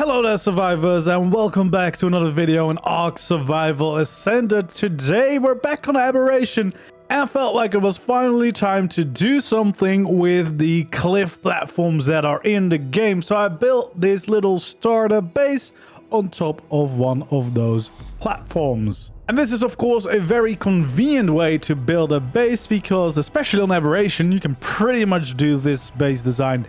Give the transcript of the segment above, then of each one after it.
Hello there survivors and welcome back to another video in ARK Survival Ascended. Today we're back on Aberration and felt like it was finally time to do something with the cliff platforms that are in the game. So I built this little starter base on top of one of those platforms. And this is of course a very convenient way to build a base because especially on Aberration you can pretty much do this base design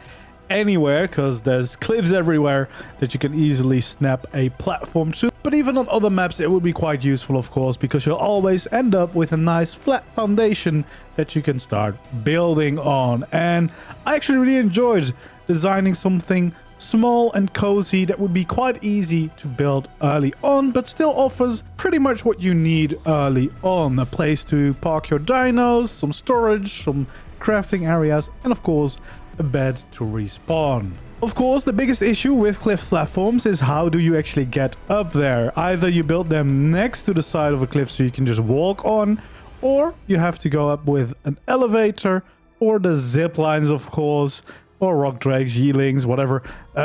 anywhere because there's cliffs everywhere that you can easily snap a platform to. But even on other maps it would be quite useful of course, because you'll always end up with a nice flat foundation that you can start building on. And I actually really enjoyed designing something small and cozy that would be quite easy to build early on, but still offers pretty much what you need early on. A place to park your dinos, some storage, some crafting areas, and of course a bed to respawn. Of course, the biggest issue with cliff platforms is how do you actually get up there? Either you build them next to the side of a cliff so you can just walk on, or you have to go up with an elevator, or the zip lines of course, or rock drags, yeelings, whatever,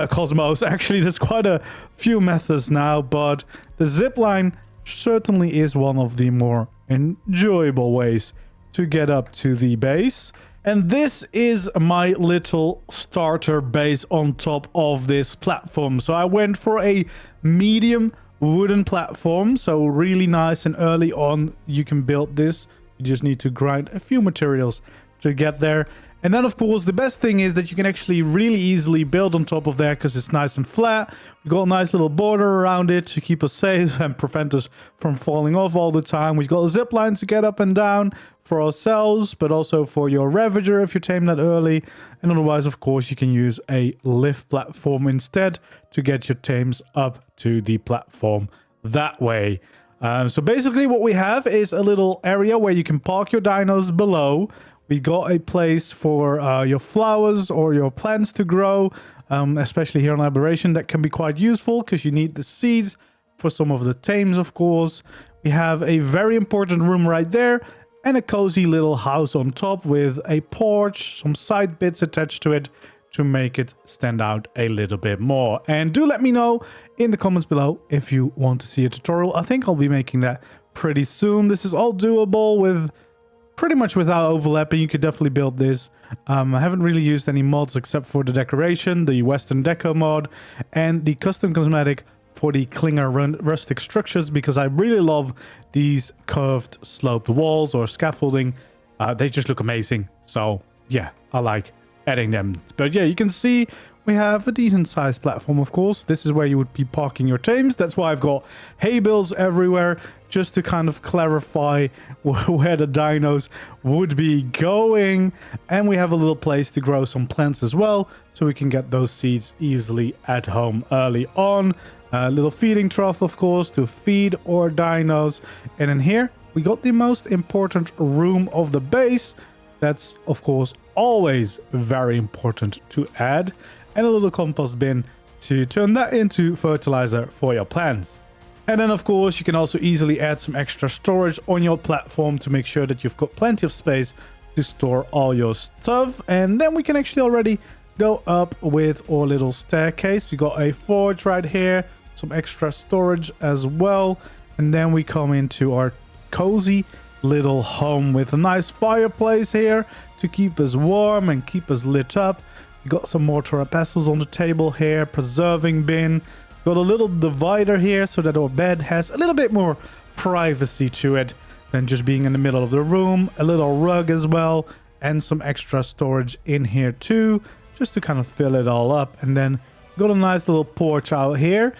cosmos. Actually, there's quite a few methods now, but the zip line certainly is one of the more enjoyable ways to get up to the base. And this is my little starter base on top of this platform. So I went for a medium wooden platform. So really nice and early on you can build this. You just need to grind a few materials to get there. And then of course the best thing is that you can actually really easily build on top of there because it's nice and flat. We've got a nice little border around it to keep us safe and prevent us from falling off all the time. We've got a zip line to get up and down for ourselves, but also for your Ravager if you tame that early. And otherwise of course you can use a lift platform instead to get your tames up to the platform that way. So basically what we have is a little area where you can park your dinos below. We got a place for your flowers or your plants to grow, especially here on Aberration. That can be quite useful because you need the seeds for some of the tames, of course. We have a very important room right there and a cozy little house on top with a porch, some side bits attached to it to make it stand out a little bit more. And do let me know in the comments below if you want to see a tutorial. I think I'll be making that pretty soon. This is all doable with pretty much without overlapping. You could definitely build this. I haven't really used any mods except for the decoration, the Western Deco mod, and the custom cosmetic for the Klinger rustic structures, because I really love these curved sloped walls or scaffolding. They just look amazing. So yeah, I like adding them. But yeah, you can see we have a decent sized platform, of course. This is where you would be parking your tames. That's why I've got hay bales everywhere, just to kind of clarify where the dinos would be going. And we have a little place to grow some plants as well, so we can get those seeds easily at home early on. A little feeding trough, of course, to feed our dinos. And in here, we got the most important room of the base. That's, of course, always very important to add. And a little compost bin to turn that into fertilizer for your plants. And then of course you can also easily add some extra storage on your platform to make sure that you've got plenty of space to store all your stuff. And then we can actually already go up with our little staircase. We got a forge right here, some extra storage as well. And then we come into our cozy little home with a nice fireplace here to keep us warm and keep us lit up. We got some mortar and pestles on the table here, preserving bin. Got a little divider here so that our bed has a little bit more privacy to it than just being in the middle of the room. A little rug as well, and some extra storage in here too, just to kind of fill it all up. And then got a nice little porch out here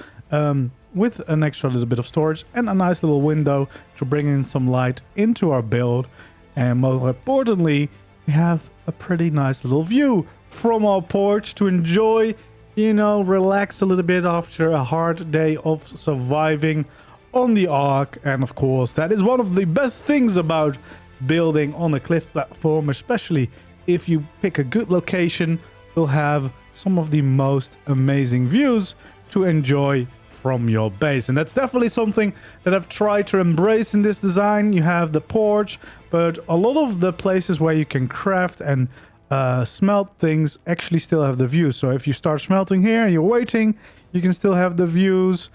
with an extra little bit of storage and a nice little window to bring in some light into our build. And more importantly, we have a pretty nice little view from our porch to enjoy, you know, relax a little bit after a hard day of surviving on the Ark. And of course, that is one of the best things about building on a cliff platform, especially if you pick a good location. You'll have some of the most amazing views to enjoy from your base. And that's definitely something that I've tried to embrace in this design. You have the porch, but a lot of the places where you can craft and smelt things actually still have the view. So if you start smelting here and you're waiting, You can still have the views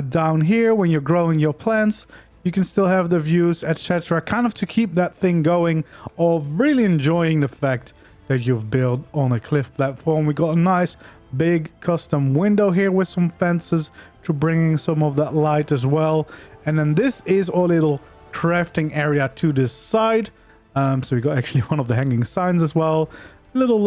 down here when you're growing your plants. You can still have the views, etc. Kind of to keep that thing going, of really enjoying the fact that you've built on a cliff platform. We got a nice big custom window here with some fences to bringing some of that light as well. And then this is our little crafting area to this side. So we got actually one of the hanging signs as well. Little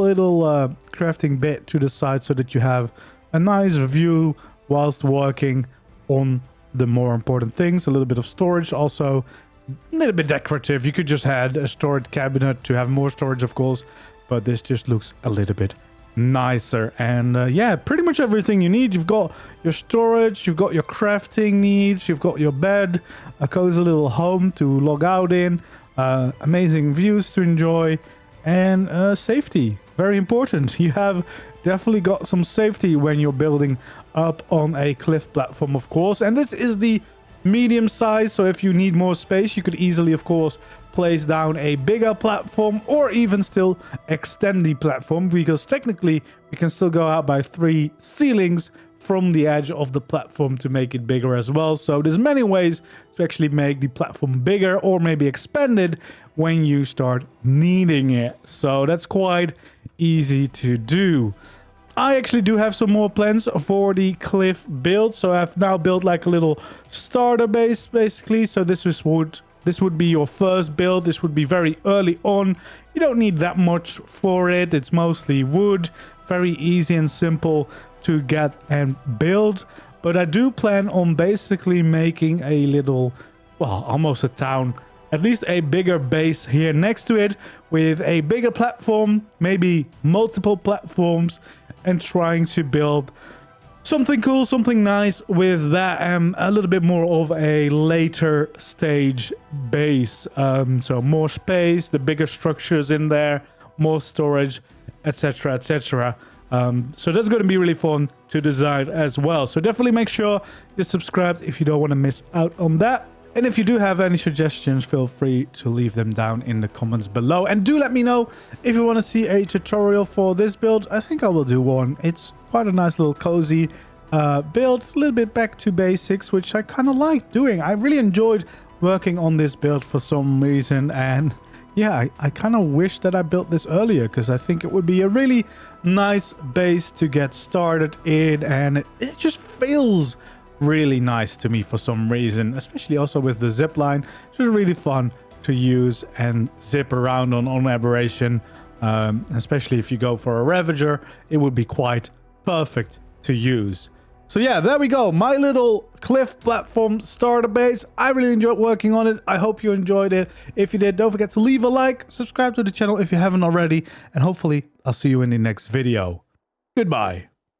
crafting bit to the side so that you have a nice view whilst working on the more important things. A little bit of storage, also a little bit decorative. You could just add a storage cabinet to have more storage, of course, but this just looks a little bit nicer. And yeah, pretty much everything you need. You've got your storage, you've got your crafting needs, you've got your bed, a cozy little home to log out in, amazing views to enjoy, and safety, very important. You have definitely got some safety when you're building up on a cliff platform, of course. And this is the medium size, so if you need more space, you could easily, of course, place down a bigger platform, or even still extend the platform, because technically we can still go out by 3 ceilings from the edge of the platform to make it bigger as well. So there's many ways to actually make the platform bigger, or maybe expand it when you start needing it. So that's quite easy to do. I actually do have some more plans for the cliff build. So I've now built like a little starter base, basically. So this would be your first build. This would be very early on. You don't need that much for it. It's mostly wood, very easy and simple to get and build. But I do plan on basically making a little, well, almost a town, at least a bigger base here next to it, with a bigger platform, maybe multiple platforms, and trying to build something cool, something nice with that, and a little bit more of a later stage base. So more space, the bigger structures in there, more storage, etc, etc. So that's going to be really fun to design as well. So definitely make sure you're subscribed if you don't want to miss out on that. And if you do have any suggestions, feel free to leave them down in the comments below. And do let me know if you want to see a tutorial for this build. I think I will do one. It's quite a nice little cozy build, a little bit back to basics, which I kind of like doing. I really enjoyed working on this build for some reason. And yeah, I kind of wish that I built this earlier, because I think it would be a really nice base to get started in. And it just feels really nice to me for some reason, especially also with the zip line. It's just really fun to use and zip around on Aberration, especially if you go for a Ravager. It would be quite perfect to use. So yeah, there we go, my little cliff platform starter base. I really enjoyed working on it. I hope you enjoyed it. If you did, don't forget to leave a like, subscribe to the channel if you haven't already, and hopefully I'll see you in the next video. Goodbye.